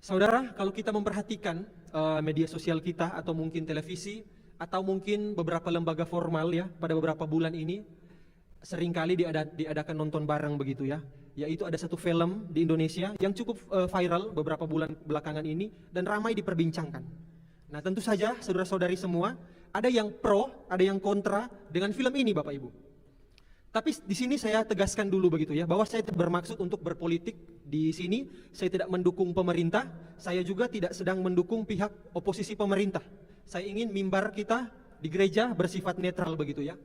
Saudara, kalau kita memperhatikan media sosial kita atau mungkin televisi atau mungkin beberapa lembaga formal ya, pada beberapa bulan ini seringkali diadakan nonton bareng begitu ya. Yaitu ada satu film di Indonesia yang cukup viral beberapa bulan belakangan ini dan ramai diperbincangkan. Nah, tentu saja saudara-saudari semua, ada yang pro, ada yang kontra dengan film ini Bapak Ibu. Tapi di sini saya tegaskan dulu begitu ya, bahwa saya tidak bermaksud untuk berpolitik di sini. Saya tidak mendukung pemerintah, saya juga tidak sedang mendukung pihak oposisi pemerintah. Saya ingin mimbar kita di gereja bersifat netral begitu ya.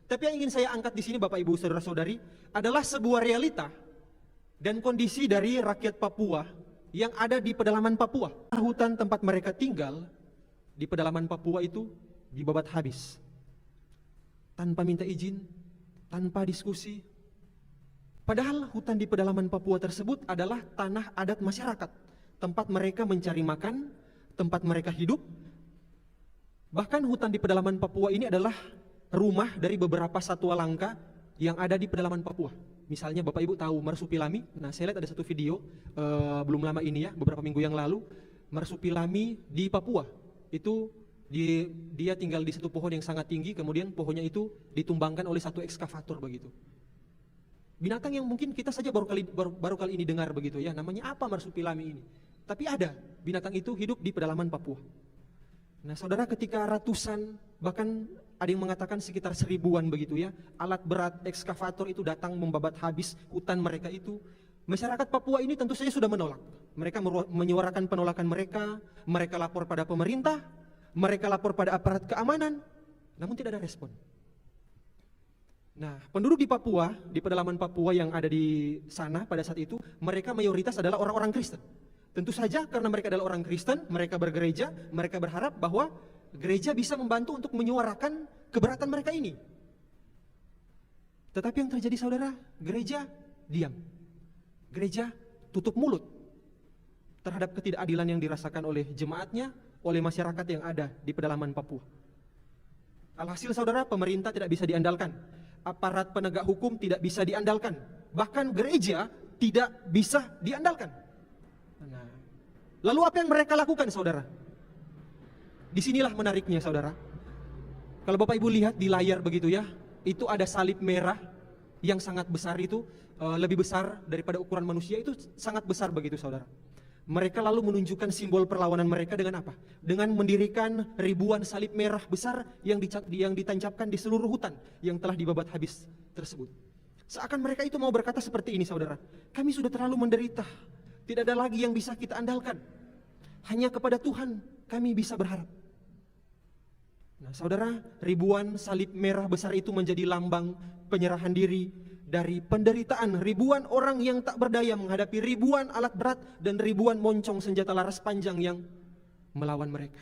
Tapi yang ingin saya angkat di sini Bapak Ibu saudara-saudari adalah sebuah realita dan kondisi dari rakyat Papua yang ada di pedalaman Papua. Hutan tempat mereka tinggal di pedalaman Papua itu dibabat habis tanpa minta izin, tanpa diskusi. Padahal hutan di pedalaman Papua tersebut adalah tanah adat masyarakat, tempat mereka mencari makan, tempat mereka hidup. Bahkan hutan di pedalaman Papua ini adalah rumah dari beberapa satwa langka yang ada di pedalaman Papua. Misalnya Bapak Ibu tahu marsupilami. Nah, saya lihat ada satu video belum lama ini ya, beberapa minggu yang lalu, marsupilami di Papua. Itu dia tinggal di satu pohon yang sangat tinggi, kemudian pohonnya itu ditumbangkan oleh satu ekskavator begitu. Binatang yang mungkin kita saja baru kali ini dengar begitu ya, namanya apa marsupilami ini. Tapi ada, binatang itu hidup di pedalaman Papua. Nah saudara, ketika ratusan, bahkan ada yang mengatakan sekitar 1000-an begitu ya, alat berat ekskavator itu datang membabat habis hutan mereka itu, masyarakat Papua ini tentu saja sudah menolak. Mereka menyuarakan penolakan mereka lapor pada pemerintah, mereka lapor pada aparat keamanan, namun tidak ada respon. Nah, penduduk di Papua, di pedalaman Papua yang ada di sana pada saat itu, mereka mayoritas adalah orang-orang Kristen. Tentu saja karena mereka adalah orang Kristen, mereka bergereja, mereka berharap bahwa gereja bisa membantu untuk menyuarakan keberatan mereka ini. Tetapi yang terjadi saudara, gereja diam. Gereja tutup mulut terhadap ketidakadilan yang dirasakan oleh jemaatnya, oleh masyarakat yang ada di pedalaman Papua. Alhasil saudara, pemerintah tidak bisa diandalkan, aparat penegak hukum tidak bisa diandalkan, bahkan gereja tidak bisa diandalkan. Nah, lalu apa yang mereka lakukan saudara? Disinilah menariknya saudara. Kalau Bapak Ibu lihat di layar begitu ya, itu ada salib merah yang sangat besar itu, lebih besar daripada ukuran manusia, itu sangat besar begitu saudara. Mereka lalu menunjukkan simbol perlawanan mereka dengan apa? Dengan mendirikan ribuan salib merah besar yang ditancapkan di seluruh hutan yang telah dibabat habis tersebut. Seakan mereka itu mau berkata seperti ini saudara, kami sudah terlalu menderita, tidak ada lagi yang bisa kita andalkan, hanya kepada Tuhan kami bisa berharap. Nah saudara, ribuan salib merah besar itu menjadi lambang penyerahan diri dari penderitaan ribuan orang yang tak berdaya menghadapi ribuan alat berat dan ribuan moncong senjata laras panjang yang melawan mereka.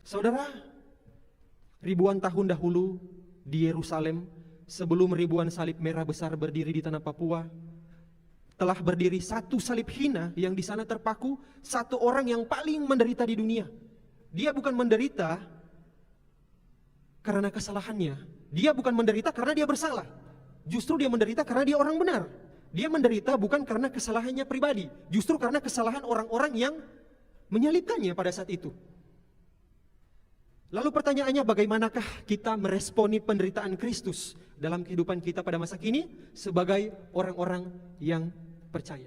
Saudara, ribuan tahun dahulu di Yerusalem, sebelum ribuan salib merah besar berdiri di tanah Papua, telah berdiri satu salib hina yang di sana terpaku satu orang yang paling menderita di dunia. Dia bukan menderita karena kesalahannya, dia bukan menderita karena dia bersalah. Justru dia menderita karena dia orang benar. Dia menderita bukan karena kesalahannya pribadi, justru karena kesalahan orang-orang yang menyalibkannya pada saat itu. Lalu pertanyaannya, bagaimanakah kita meresponi penderitaan Kristus dalam kehidupan kita pada masa kini sebagai orang-orang yang percaya?